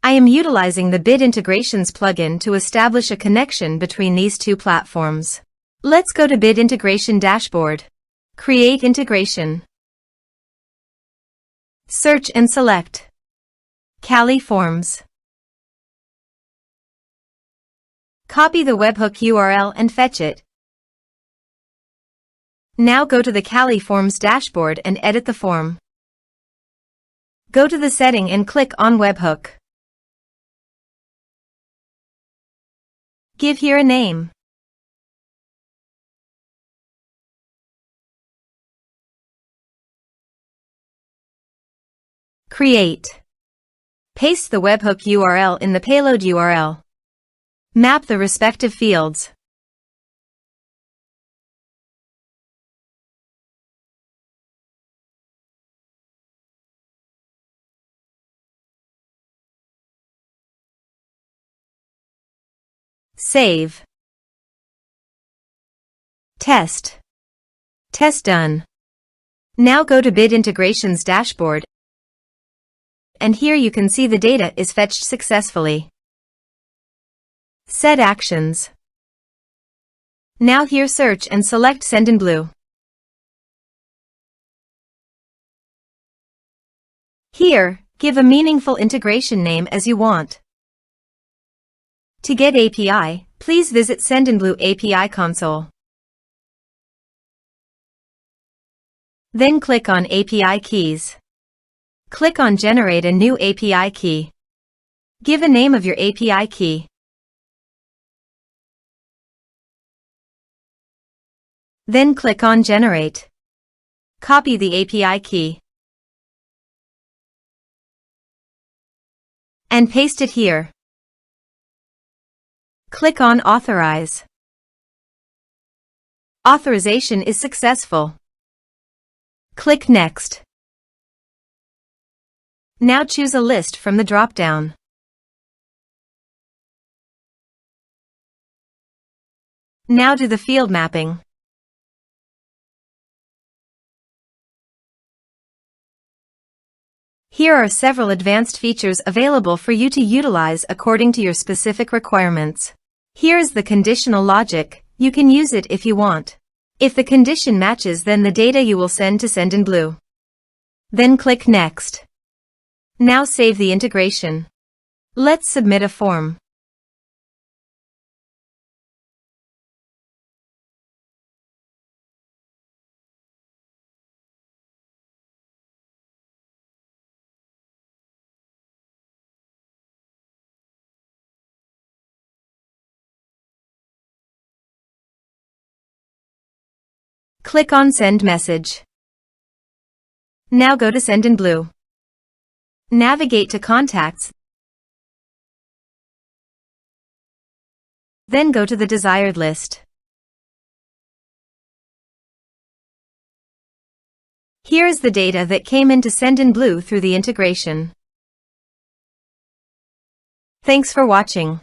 I am utilizing the Bid Integrations plugin to establish a connection between these two platforms. Let's go to Bid Integration Dashboard. Create Integration. Search and select Kali Forms. Copy the webhook URL and fetch it. Now go to the Kali Forms dashboard and edit the form. Go to the setting and click on Webhook. Give here a name. Create. Paste the webhook URL in the payload URL. Map the respective fields. Save. Test. Test done. Now go to Bid Integrations dashboard, and here you can see the data is fetched successfully. Set actions. Now here search and select Sendinblue. Here, give a meaningful integration name as you want. To get API, please visit Sendinblue API console. Then click on API keys. Click on Generate a new API key. Give a name of your API key. Then click on Generate. Copy the API key and paste it here. Click on Authorize. Authorization is successful. Click Next. Now choose a list from the drop-down. Now do the field mapping. Here are several advanced features available for you to utilize according to your specific requirements. Here is the conditional logic. You can use it if you want. If the condition matches, then the data you will send to Sendinblue. Then click Next. Now save the integration. Let's submit a form. Click on Send Message. Now go to Sendinblue. Navigate to Contacts. Then go to the desired list. Here is the data that came into Sendinblue through the integration. Thanks for watching.